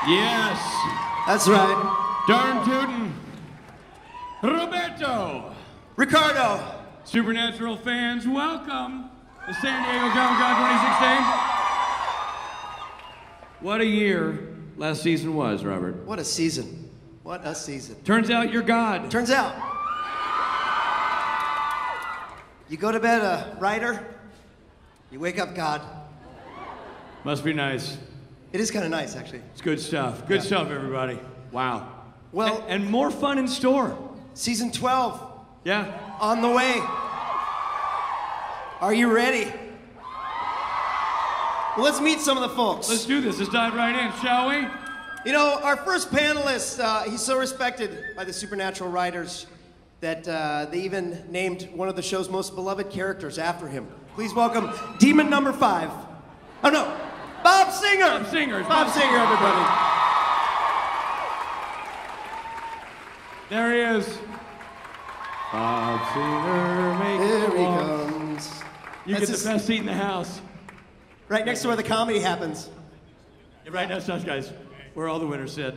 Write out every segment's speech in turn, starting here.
Yes. That's right. Darn tootin'. Roberto. Ricardo. Supernatural fans, welcome to San Diego Comic-Con 2016. What a year last season was, Robert. What a season. What a season. Turns out you're God. Turns out. You go to bed a writer, you wake up God. Must be nice. It is kind of nice, actually. It's good stuff. Good stuff, everybody. Wow. Well, and more fun in store. Season 12. Yeah. On the way. Are you ready? Well, let's meet some of the folks. Let's do this. Let's dive right in, shall we? You know, our first panelist, he's so respected by the Supernatural writers that they even named one of the show's most beloved characters after him. Please welcome Demon number 5. Oh, no. Bob Singer. Bob Singer. Bob Singer, everybody. There he is. Bob Singer, make Here it he walk. comes. You That's get the best seat in the house. Right next to where the comedy happens. Yeah, right next to us, guys, where all the winners sit.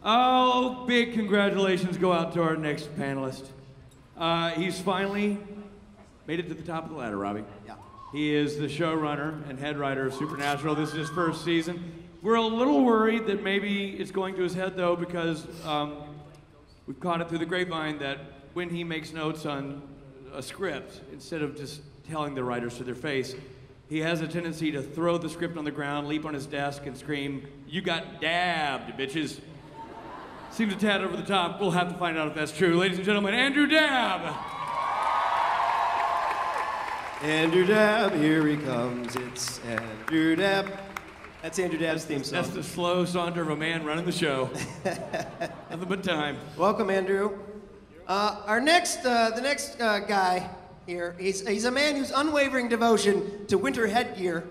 Oh, big congratulations go out to our next panelist. He's finally made it to the top of the ladder, Robbie. Yeah. He is the showrunner and head writer of Supernatural. This is his first season. We're a little worried that maybe it's going to his head, though, because we've caught it through the grapevine that when he makes notes on a script, instead of just telling the writers to their face, he has a tendency to throw the script on the ground, leap on his desk, and scream, "You got dabbed, bitches." Seems a tad over the top. We'll have to find out if that's true. Ladies and gentlemen, Andrew Dabb. Andrew Dabb, here he comes. It's Andrew Dabb. That's Andrew Dabb's theme song. That's the slow saunter of a man running the show. Nothing but time. Welcome, Andrew. The next guy here, he's a man whose unwavering devotion to winter headgear,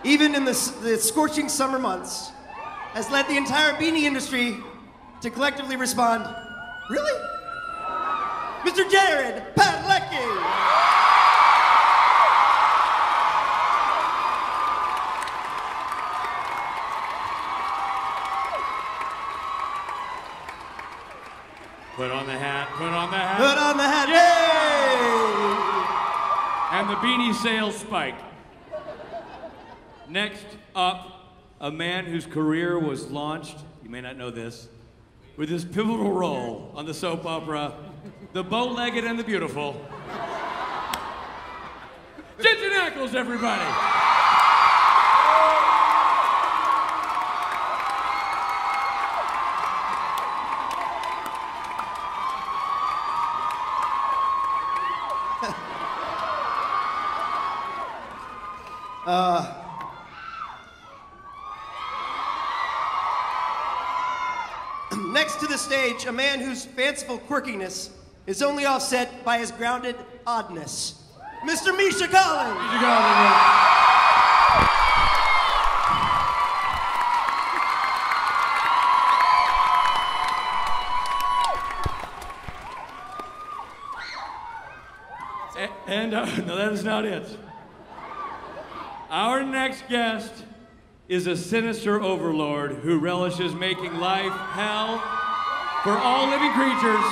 even in the scorching summer months, has led the entire beanie industry to collectively respond, "Really?" Mr. Jared Padalecki. Put on the hat, put on the hat. Put on the hat, yay! And the beanie sales spike. Next up, a man whose career was launched, you may not know this, with his pivotal role on the soap opera, The Bow-Legged and the Beautiful. Jensen Ackles, everybody! Next to the stage, a man whose fanciful quirkiness is only offset by his grounded oddness, Mr. Misha Collins. Misha Collins. And no, that is not it. Our next guest is a sinister overlord who relishes making life hell for all living creatures.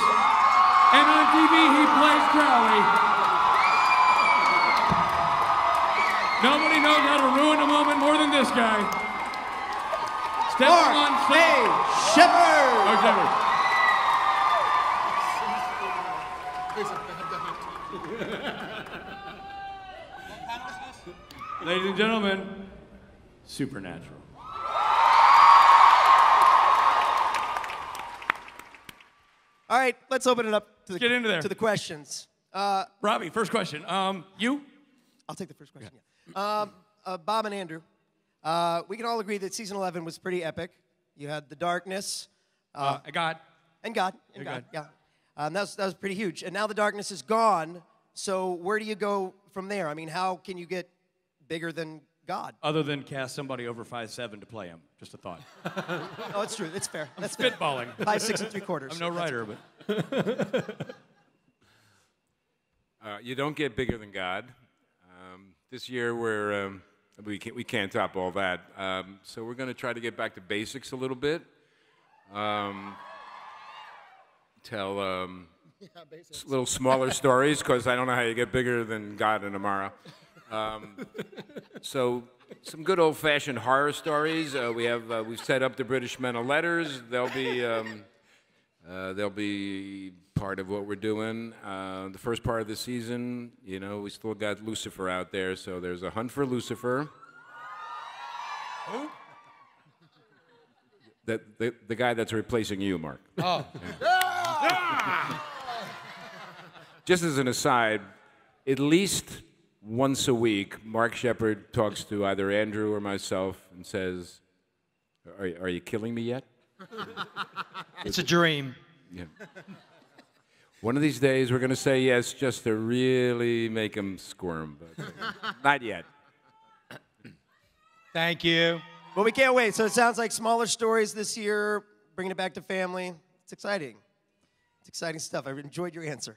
And on TV, he plays Crowley. Nobody knows how to ruin a moment more than this guy. Stepping on stage. Shepard. Mark Shepard. Ladies and gentlemen, Supernatural. All right, let's open it up to Get into there. to the questions. Robbie, first question. You? I'll take the first question. Yeah. Bob and Andrew, we can all agree that season 11 was pretty epic. You had the darkness. God. And God. And God. Yeah. That was pretty huge. And now the darkness is gone. So where do you go from there? I mean, how can you get bigger than God? Other than cast somebody over 5'7" to play him. Just a thought. Oh, it's true. It's fair. That's Spitballing. 5'6 3/4. I'm no writer, but. You don't get bigger than God. This year we're we can't top all that. So we're going to try to get back to basics a little bit. Tell little smaller stories, because I don't know how you get bigger than God and Amara. So some good old-fashioned horror stories. We've set up the British Men of Letters. They'll be part of what we're doing. The first part of the season, you know, we still got Lucifer out there, so there's a hunt for Lucifer. Who? The guy that's replacing you, Mark. Oh. Yeah. Just as an aside, at least once a week, Mark Shepard talks to either Andrew or myself and says, are you killing me yet? It's a dream. Yeah. One of these days, we're going to say yes just to really make him squirm, but not yet. Thank you. Well, we can't wait. So it sounds like smaller stories this year, bringing it back to family. It's exciting. It's exciting stuff. I enjoyed your answer,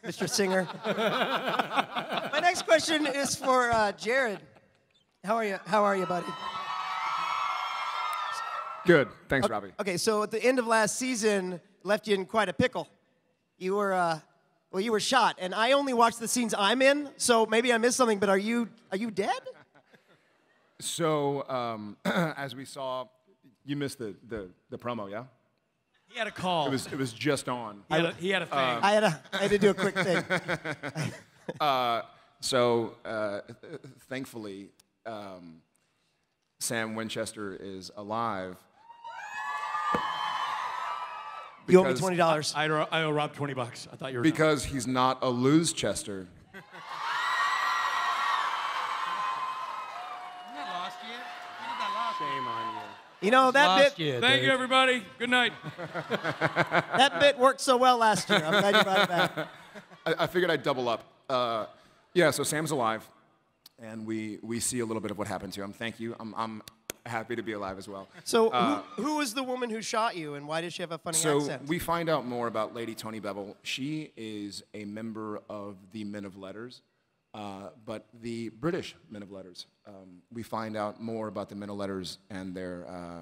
Mr. Singer. My next question is for Jared. How are you? How are you, buddy? Good. Thanks, Robbie. Okay, so at the end of last season, left you in quite a pickle. You were, you were shot, and I only watched the scenes I'm in, so maybe I missed something. But are you dead? So, as we saw, you missed the promo, yeah? He had a call. It was just on. He had a thing. I had to do a quick thing. Thankfully, Sam Winchester is alive. You owe me $20. I owe Rob $20. I thought you were Because he's not a lose Chester. Shame on you. You know, that bit, Thank you, everybody. Good night. that bit worked so well last year. I'm glad you brought it back. I figured I'd double up. Yeah, so Sam's alive, and we see a little bit of what happened to him. Thank you. I'm happy to be alive as well. So who was the woman who shot you, and why did she have a funny accent? So we find out more about Lady Tony Bevel. She is a member of the Men of Letters, but the British Men of Letters. We find out more about the Men of Letters and their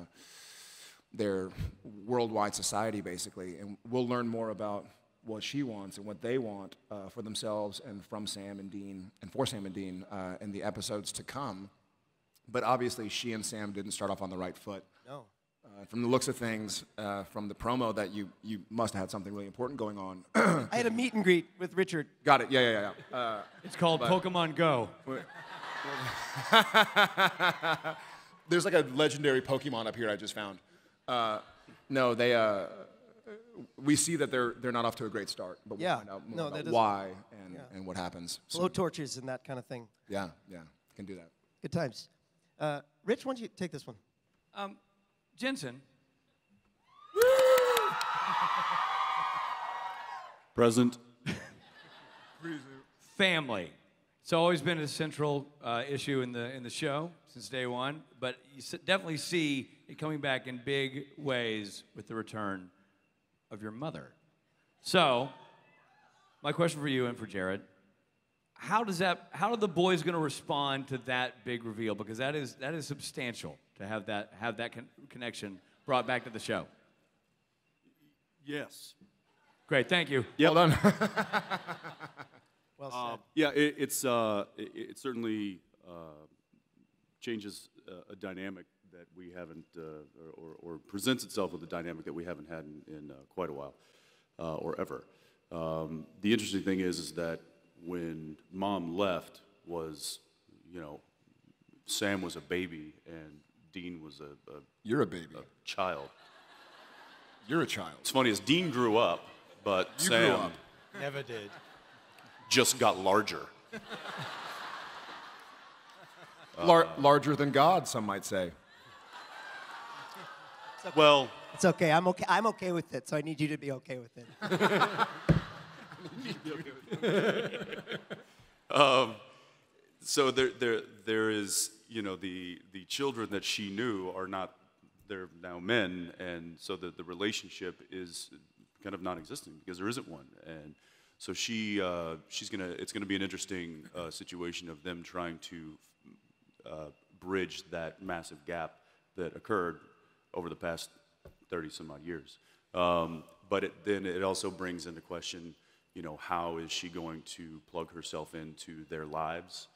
worldwide society, basically, and we'll learn more about what she wants and what they want for themselves and from Sam and Dean and for Sam and Dean in the episodes to come. But obviously, she and Sam didn't start off on the right foot. No. From the looks of things, from the promo, that you must have had something really important going on. I had a meet and greet with Richard. Got it. Yeah. It's called Pokemon Go. There's like a legendary Pokemon up here I just found. No, we see that they're not off to a great start, but we'll find out more about why and what happens. Blow torches and that kind of thing. Yeah, can do that. Good times. Rich, why don't you take this one? Jensen. Present. Family. It's always been a central issue in the show since day one, but you definitely see it coming back in big ways with the return of your mother. So, my question for you and for Jared: how are the boys going to respond to that big reveal? Because that is substantial to have that connection brought back to the show. Yes. Great, thank you. Yep. Well done. Well said. Yeah, it certainly changes a dynamic that we haven't, or presents itself with a dynamic that we haven't had in quite a while, or ever. The interesting thing is that when Mom left, Sam was a baby and Dean was You're a baby. a child. You're a child. It's funny, as Dean grew up, but You Sam grew up. Never did. just got larger. Larger than God, some might say. Well, It's okay. I'm okay. I'm okay with it. So I need you to be okay with it. so there is, the children that she knew are not, they're now men, and so the relationship is kind of non-existent because there isn't one. And so it's gonna be an interesting situation of them trying to bridge that massive gap that occurred over the past 30 some odd years. But then it also brings into question, you know, how is she going to plug herself into their lives?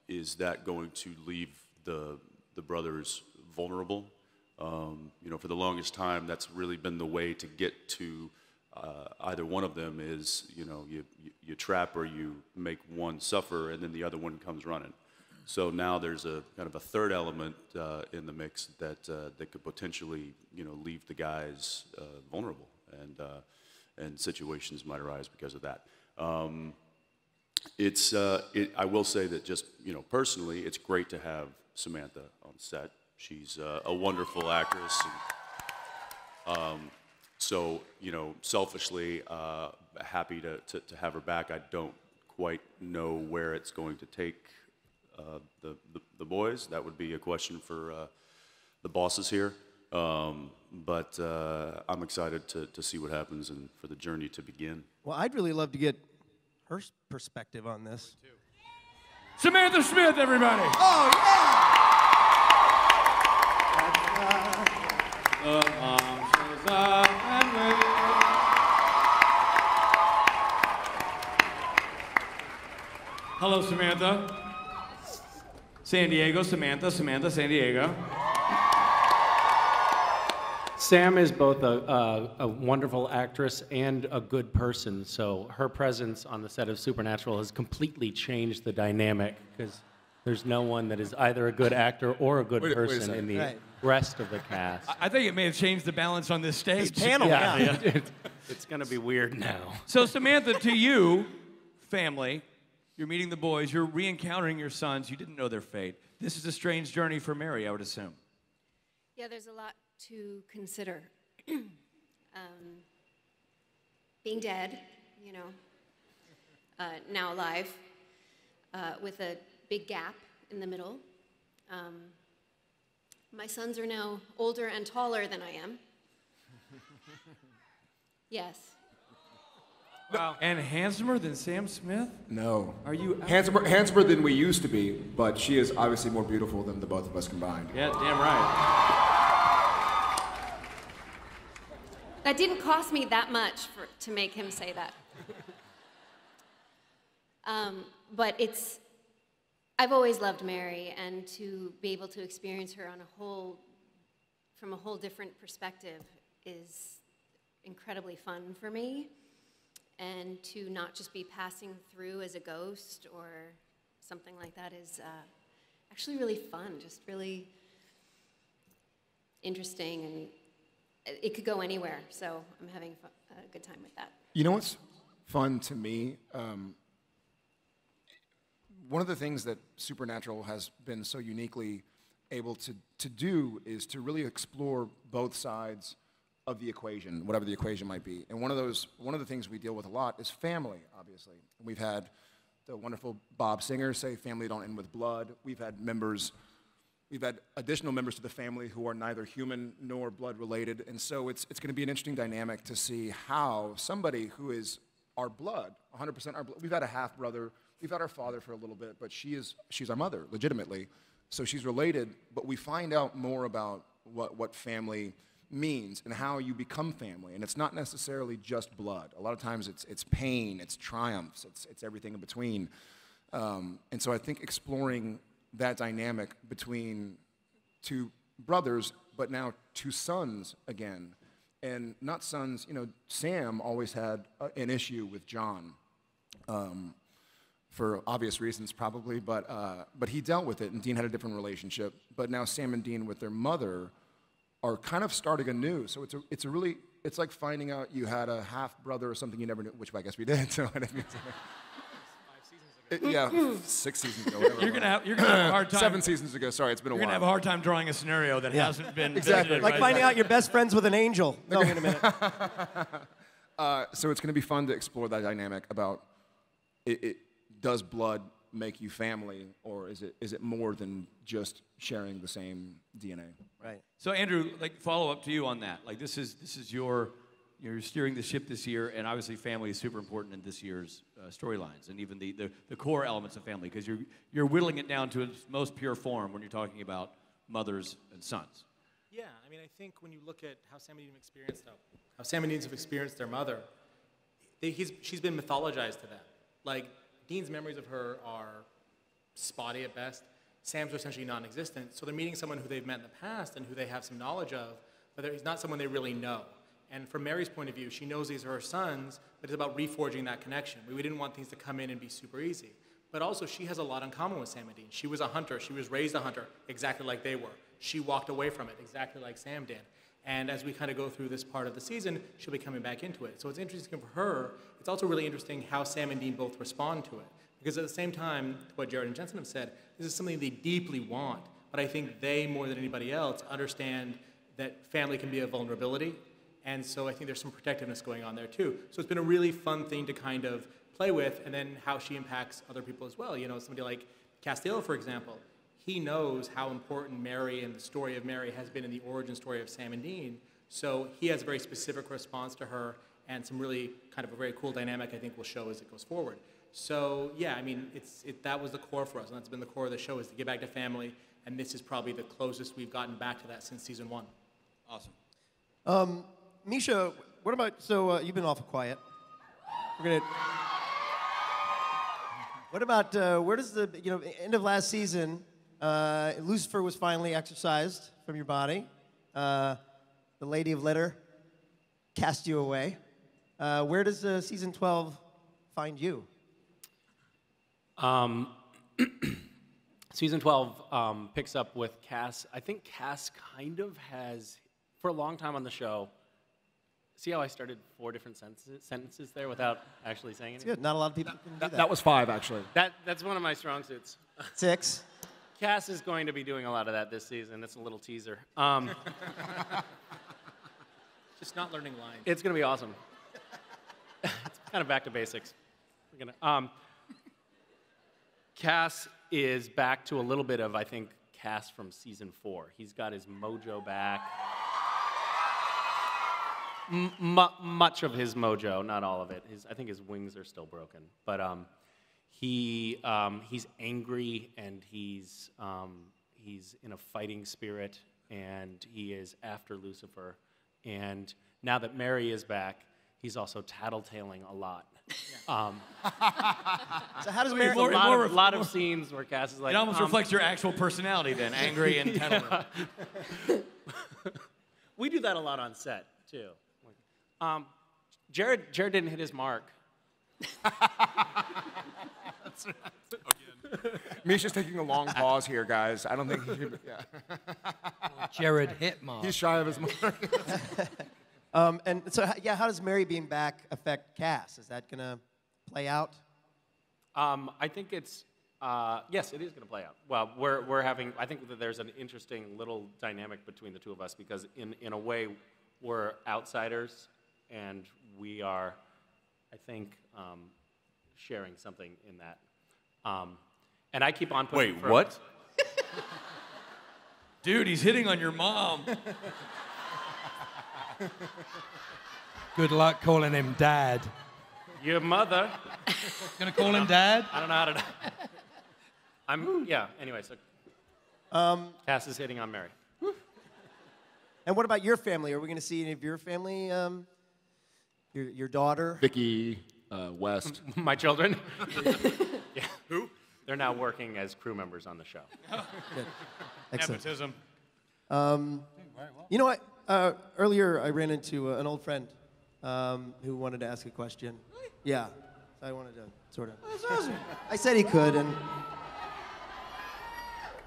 Is that going to leave the brothers vulnerable? You know, for the longest time, that's really been the way to get to either one of them is, you know, you trap or you make one suffer, and then the other one comes running. So now there's a kind of a third element in the mix that could potentially, you know, leave the guys vulnerable, and situations might arise because of that. I will say that just, you know, personally, it's great to have Samantha on set. She's a wonderful actress. And, so, you know, selfishly, happy to have her back. I don't quite know where it's going to take the boys. That would be a question for the bosses here. But I'm excited to see what happens and for the journey to begin. Well, I'd really love to get her perspective on this. Samantha Smith, everybody. Oh, yeah! Hello, Samantha. San Diego, Samantha, San Diego. Sam is both a wonderful actress and a good person, so her presence on the set of Supernatural has completely changed the dynamic, because there's no one that is either a good actor or a good person in the rest of the cast. I think it may have changed the balance on this stage. This panel, yeah. It's going to be weird now. So, Samantha, to you, family, you're meeting the boys, you're re-encountering your sons, you didn't know their fate. This is a strange journey for Mary, I would assume. Yeah, there's a lot to consider. Being dead, you know, now alive, with a big gap in the middle. My sons are now older and taller than I am. Yes. Wow. And handsomer than Sam Smith? No. Are you handsomer than we used to be, but she is obviously more beautiful than the both of us combined. Yeah, damn right. That didn't cost me that much to make him say that. But I've always loved Mary, and to be able to experience her from a whole different perspective is incredibly fun for me. And to not just be passing through as a ghost or something like that is actually really fun, just really interesting, and it could go anywhere, so I'm having a good time with that. You know what's fun to me? One of the things that Supernatural has been so uniquely able to do is to really explore both sides of the equation, whatever the equation might be. And one of the things we deal with a lot is family, obviously. We've had the wonderful Bob Singer say family don't end with blood. We've had additional members to the family who are neither human nor blood related. And so it's going to be an interesting dynamic to see how somebody who is our blood, 100% our blood, we've had a half brother, we've had our father for a little bit, but she's our mother, legitimately. So she's related, but we find out more about what family means and how you become family. And it's not necessarily just blood. A lot of times it's pain, it's triumphs, it's everything in between. And so I think exploring that dynamic between two brothers, but now two sons again. And not sons, you know, Sam always had an issue with John, for obvious reasons probably, but he dealt with it, and Dean had a different relationship. But now Sam and Dean with their mother are kind of starting anew. So it's like finding out you had a half brother or something you never knew, which I guess we did. So yeah, 6 seasons ago. Whatever. You're gonna have a hard time. 7 seasons ago. Sorry, it's been a while. You're gonna have a hard time drawing a scenario that hasn't been Exactly. Like finding out you're best friends with an angel. No, wait a minute. So it's going to be fun to explore that dynamic about does blood make you family, or is it more than just sharing the same DNA? Right. So Andrew, like follow up to you on that. Like this is your you're steering the ship this year, and obviously family is super important in this year's storylines, and even the core elements of family, because you're whittling it down to its most pure form when you're talking about mothers and sons. Yeah, I mean, I think when you look at how Sam and Dean have experienced their mother, she's been mythologized to them. Like, Dean's memories of her are spotty at best. Sam's are essentially non-existent. So they're meeting someone who they've met in the past and who they have some knowledge of, but he's not someone they really know. And from Mary's point of view, she knows these are her sons, but it's about reforging that connection. We didn't want things to come in and be super easy. But also, she has a lot in common with Sam and Dean. She was a hunter. She was raised a hunter, exactly like they were. She walked away from it, exactly like Sam did. And as we kind of go through this part of the season, she'll be coming back into it. So it's interesting for her. It's also really interesting how Sam and Dean both respond to it. Because at the same time, what Jared and Jensen have said, this is something they deeply want. But I think they, more than anybody else, understand that family can be a vulnerability. And so I think there's some protectiveness going on there too. So it's been a really fun thing to kind of play with, and then how she impacts other people as well. You know, somebody like Castiel, for example, he knows how important Mary and the story of Mary has been in the origin story of Sam and Dean. So he has a very specific response to her, and some really kind of a very cool dynamic I think will show as it goes forward. So yeah, I mean, that was the core for us, and that's been the core of the show, is to get back to family, and this is probably the closest we've gotten back to that since season 1. Awesome. Misha, what about, you've been awful quiet. What about, where does the, end of last season, Lucifer was finally exorcised from your body. The Lady of Litter cast you away. Where does season 12 find you? Season 12 picks up with Cass. I think Cass kind of has, for a long time on the show, see how I started 4 different sentences there without actually saying anything? It's good. Not a lot of people can do that. That was 5, actually. That's one of my strong suits. 6. Cass is going to be doing a lot of that this season. It's a little teaser. Just not learning lines. It's going to be awesome. It's kind of back to basics. We're gonna, Cass is back to a little bit of, I think, Cass from season 4. He's got his mojo back. Much of his mojo, not all of it. I think his wings are still broken. But he's angry, and he's in a fighting spirit, and he is after Lucifer. And now that Mary is back, he's also tattletaling a lot. So how does Mary? A lot of scenes where Cass is like. It almost reflects your actual personality, then, angry and tattletale. We do that a lot on set too. Jared didn't hit his mark. That's right. Misha's taking a long pause here, guys. I don't think he should. Yeah. Jared hit Mark. He's shy of his mark. And so, how does Mary being back affect Cass? Is that gonna play out? I think it's yes, it is going to play out. Well, we're having. I think that there's an interesting little dynamic between the two of us, because in a way we're outsiders, and we are, I think, sharing something in that. And I keep on putting. Wait, what? Dude, he's hitting on your mom. Good luck calling him Dad. Your mother. Gonna call him Dad? I don't know how to. Yeah. Anyway, so Cass is hitting on Mary. And what about your family? Are we going to see any of your family? Your daughter? Vicky, West. My children. Yeah. Who? They're now working as crew members on the show. Good. Excellent. Nepotism. You know what? Earlier, I ran into an old friend who wanted to ask a question. Really? Yeah. So I wanted to sort of. That's awesome. I said he could, and.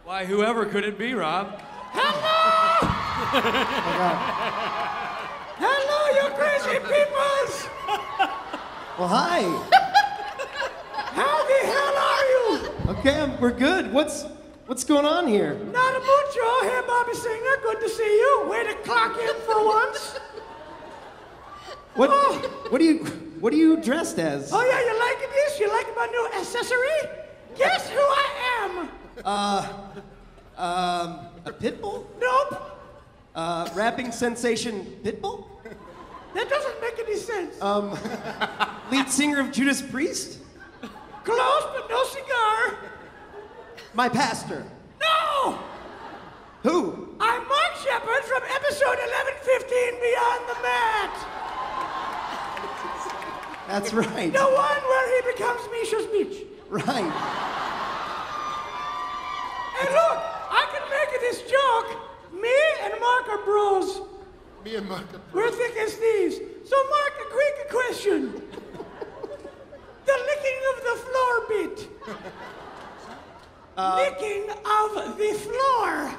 Why, whoever could it be, Rob? Oh my God. Hello, you crazy peoples! Well, hi. How the hell are you? Okay, we're good. What's going on here? Not a mucho. Hey, Bobby Singer, good to see you. Way to clock in for once. What are you dressed as? Oh yeah, you liking this? You like my new accessory? Guess who I am? A pit bull? Nope. Rapping sensation Pitbull? That doesn't make any sense. Lead singer of Judas Priest? Close, but no cigar. My pastor. No! Who? I'm Mark Shepard from episode 1115 Beyond the Mat. That's right. The one where he becomes Misha's Beach. Right. Hey, look, I can make this joke. Me and Mark are bros. Me and Mark. We're thick as thieves. So, Mark, a quick question. The licking of the floor bit. Licking of the floor.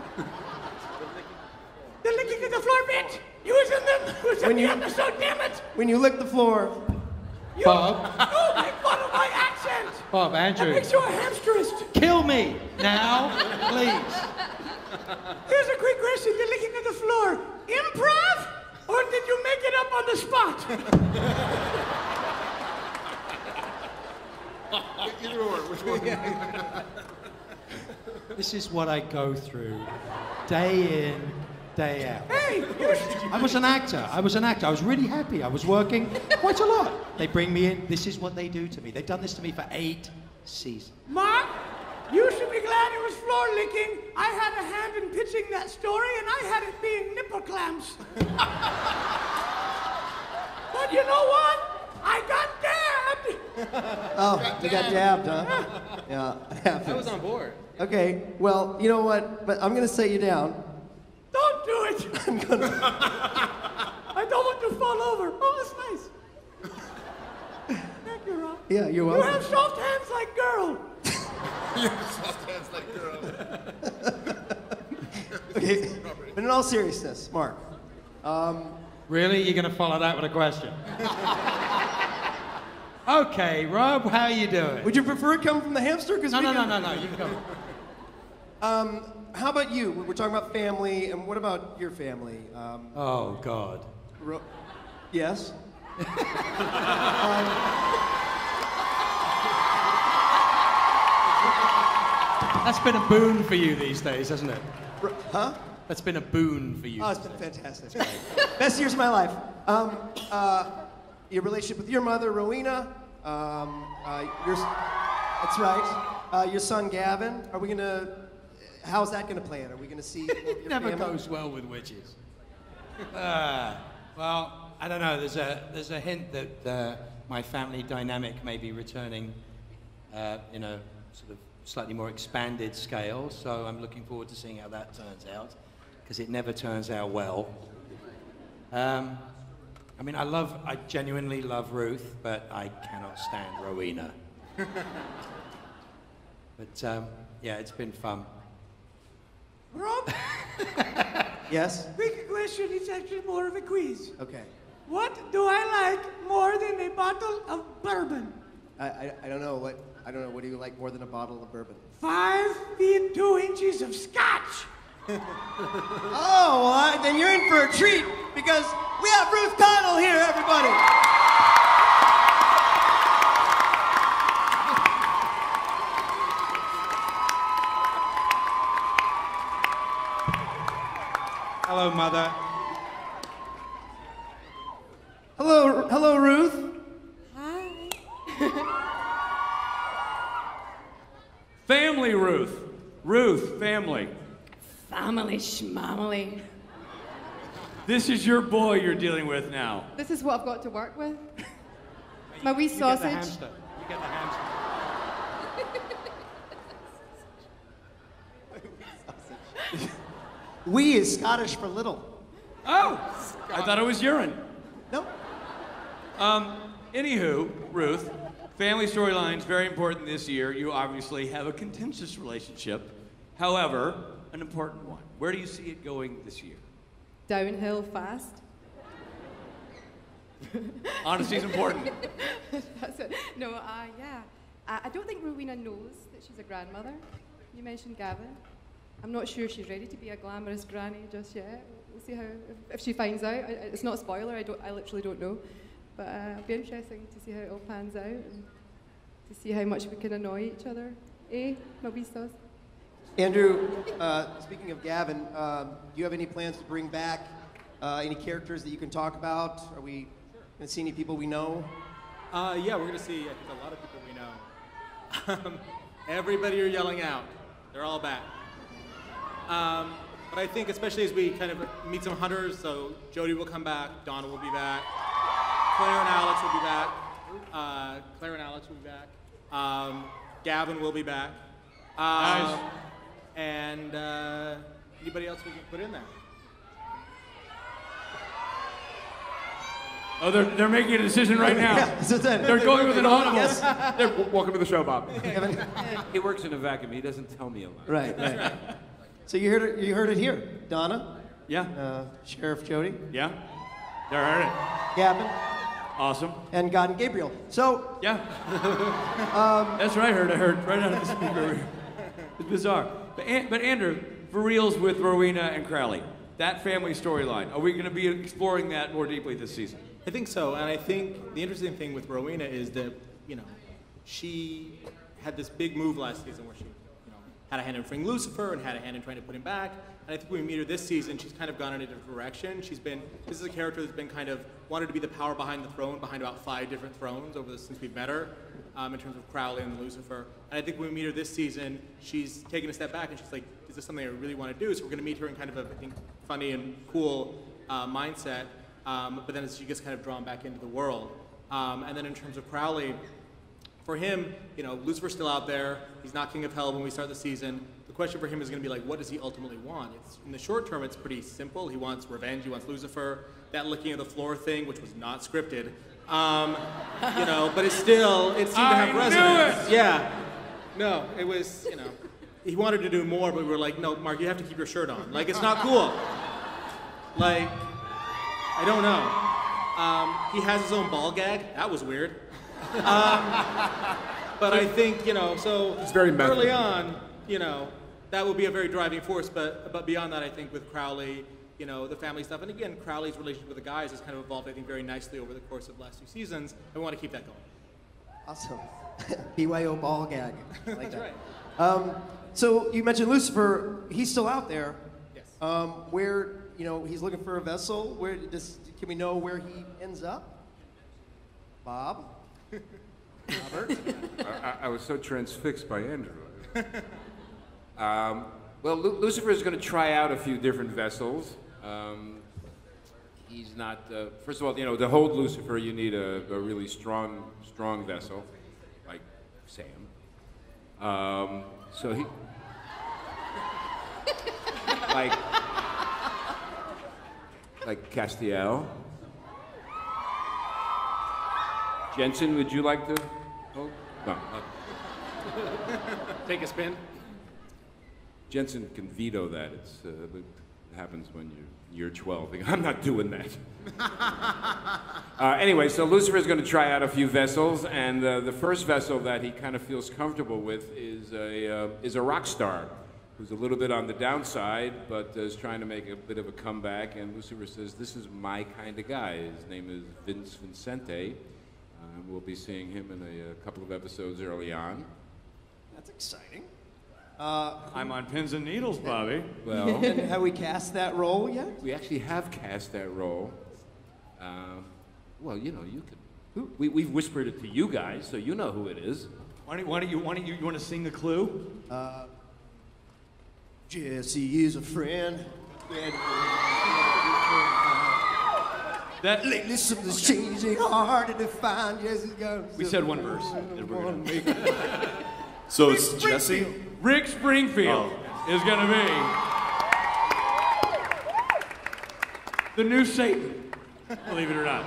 The licking of the floor bit. You was in the episode, damn it. When you lick the floor. You, Bob. You make fun of my accent. Bob, Andrew. That makes you a hamsterist. Kill me now, please. Here's a quick question. The licking of the floor. Improv? Or did you make it up on the spot? Either or, which one? This is what I go through day in, day out. Hey, I was an actor. I was really happy. I was working quite a lot. They bring me in. This is what they do to me. They've done this to me for 8 seasons. Mark, you should be glad it was floor licking. I had a hand in pitching that story, and I had it being nipple clamps. But you know what? I got dabbed. Oh, you got dabbed, huh? Yeah, it happens. I was on board. Okay, well, you know what? But I'm going to set you down. Don't do it. I'm going to... I don't want to fall over. Oh, that's nice. Thank you, Rob. Yeah, you're You welcome. have soft hands like girl. Okay, but in all seriousness, Mark, Really? You're going to follow that with a question? Okay, Rob, how you doing? would you prefer it come from the hamster? Because No. You can go. How about you? We're talking about family, and what about your family? Oh, God. Yes? That's been a boon for you these days, hasn't it? Huh? That's been a boon for you. Oh, it's been fantastic. Best years of my life. Your relationship with your mother, Rowena. That's right. Your son, Gavin. Are we gonna? How's that gonna play out? Are we gonna see? It never goes well with witches. Well, I don't know. There's a hint that my family dynamic may be returning in a sort of slightly more expanded scale. So I'm looking forward to seeing how that turns out, because it never turns out well. I mean, I genuinely love Ruth, but I cannot stand Rowena. But yeah, it's been fun. Rob, Yes. quick question. It's actually more of a quiz. Okay. What do I like more than a bottle of bourbon? I don't know what do you like more than a bottle of bourbon? 5 feet 2 inches of scotch. Oh, well, then you're in for a treat because we have Ruth Connell here, everybody. Hello, Mother. Hello, Ruth. Hi. Family, Ruth. Ruth, family. Family schmamily. This is your boy you're dealing with now. This is what I've got to work with. My wee You get the sausage. hamster. You get the hamster. We is Scottish for little. Oh, I thought it was urine. No. Anywho, Ruth, family storylines very important this year. You obviously have a contentious relationship. However, an important one. Where do you see it going this year? Downhill fast. Honesty is important. That's it. No, yeah. I don't think Rowena knows that she's a grandmother. You mentioned Gavin. I'm not sure she's ready to be a glamorous granny just yet. We'll see how, if she finds out. It's not a spoiler, I literally don't know. But it'll be interesting to see how it all pans out and to see how much we can annoy each other. Eh, my wee sauce? Andrew, speaking of Gavin, do you have any plans to bring back Any characters that you can talk about? Are we going to see any people we know? Yeah, we're going to see, I think, a lot of people we know. Everybody you're yelling out, they're all back. But I think especially as we kind of meet some hunters, so Jody will come back, Donna will be back, Claire and Alex will be back, Gavin will be back. Nice. And anybody else we can put in there? Oh, they're making a decision right now. Yeah, so They're going with an audible. Yes. Welcome to the show, Bob. Kevin? He works in a vacuum. He doesn't tell me a lot. Right. So you heard it here. Donna, Yeah. Sheriff Jody, Yeah. They heard it. Gavin, Awesome. and God and Gabriel. So Yeah. That's what I heard. I heard right out of the speaker. It's bizarre. But Andrew, for reals with Rowena and Crowley, that family storyline, are we going to be exploring that more deeply this season? I think so, and I think the interesting thing with Rowena is that, she had this big move last season where she, had a hand in freeing Lucifer and had a hand in trying to put him back. And I think when we meet her this season, she's kind of gone in a different direction. This is a character that's been kind of wanted to be the power behind the throne, behind about 5 different thrones since we've met her, in terms of Crowley and Lucifer. And I think when we meet her this season, she's taken a step back and she's like, is this something I really want to do? So we're going to meet her in kind of a, I think, funny and cool mindset. But then she gets kind of drawn back into the world. And then in terms of Crowley, for him, Lucifer's still out there. He's not king of hell when we start the season. The question for him is going to be like, what does he ultimately want? In the short term, it's pretty simple. He wants revenge. He wants Lucifer. That licking of the floor thing, which was not scripted. But it seemed to have resonance. Yeah. No, it was, he wanted to do more, but we were like, no, Mark, you have to keep your shirt on. Like, it's not cool. Like, I don't know. He has his own ball gag. That was weird. But I think, so It's very method. early on, that would be a very driving force. But beyond that, I think with Crowley, the family stuff, and again, Crowley's relationship with the guys has kind of evolved, I think, very nicely over the course of the last 2 seasons, and we want to keep that going. awesome. BYO ball gag. I like That's that. right. So you mentioned Lucifer. He's still out there. Yes. Where he's looking for a vessel. Can we know where he ends up? Bob. Robert. I was so transfixed by Andrew. Well, Lucifer is going to try out a few different vessels. He's not. First of all, to hold Lucifer, you need a really strong vessel, like Sam. So he, like Castiel. Jensen, would you like to hold? No. Take a spin. Jensen can veto that. It happens when you're 12. I'm not doing that. Anyway, so Lucifer is going to try out a few vessels, and the first vessel that he kind of feels comfortable with is a rock star who's a little bit on the downside, but is trying to make a bit of a comeback. And Lucifer says, "This is my kind of guy." His name is Vince Vincente. We'll be seeing him in a couple of episodes early on. That's exciting. I'm on pins and needles, Bobby. Well, And have we cast that role yet? we actually have cast that role. Well, you can. We've whispered it to you guys, so you know who it is. Why don't you want to sing the clue? Jesse is a friend. That Lately something's changing, harder to find. Jesse's got. we said one verse. and we're gonna- So it's Jesse. Rick Springfield is going to be the new Satan. Believe it or not.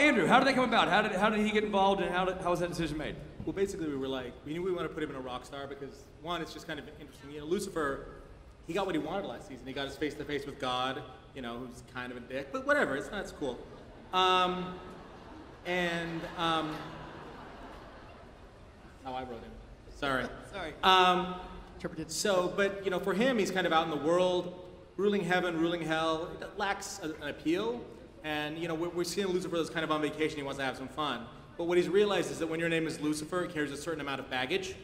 Andrew? How did that come about? How did he get involved, and how was that decision made? Well, basically, we knew we wanted to put him in a rock star because, one, it's just kind of interesting. Lucifer, he got what he wanted last season. He got his face-to-face with God, who's kind of a dick, but whatever, it's cool. How I wrote him. Sorry. Sorry. Interpreted. So, but, for him, he's kind of out in the world, ruling heaven, ruling hell. It lacks an appeal. And, we're seeing Lucifer that's kind of on vacation. He wants to have some fun. But what he's realized is that when your name is Lucifer, it carries a certain amount of baggage.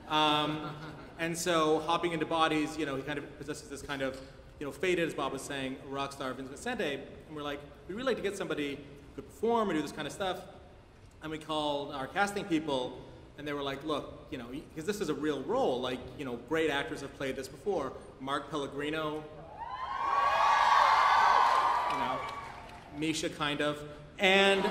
And so hopping into bodies, he kind of possesses this kind of Faded, as Bob was saying, a rock star, Vince Vicente, and we're like, we'd really like to get somebody who could perform and do this kind of stuff. And we called our casting people, and they were like, look, because this is a real role, like, great actors have played this before. Mark Pellegrino, Misha, kind of. And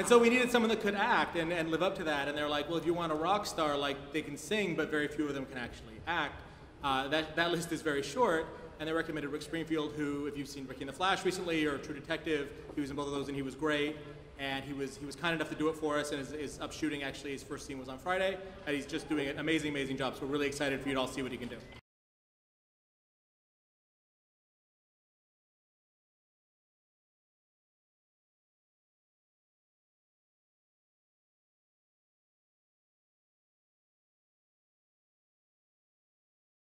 so we needed someone that could act and live up to that. And they're like, well, if you want a rock star, like, they can sing, but very few of them can actually act. That list is very short, and they recommended Rick Springfield, who, if you've seen Ricky and the Flash recently or True Detective, he was in both of those, and he was great. And he was kind enough to do it for us, and is up shooting. Actually, his first scene was on Friday, and he's just doing an amazing, amazing job. So we're really excited for you to all see what he can do.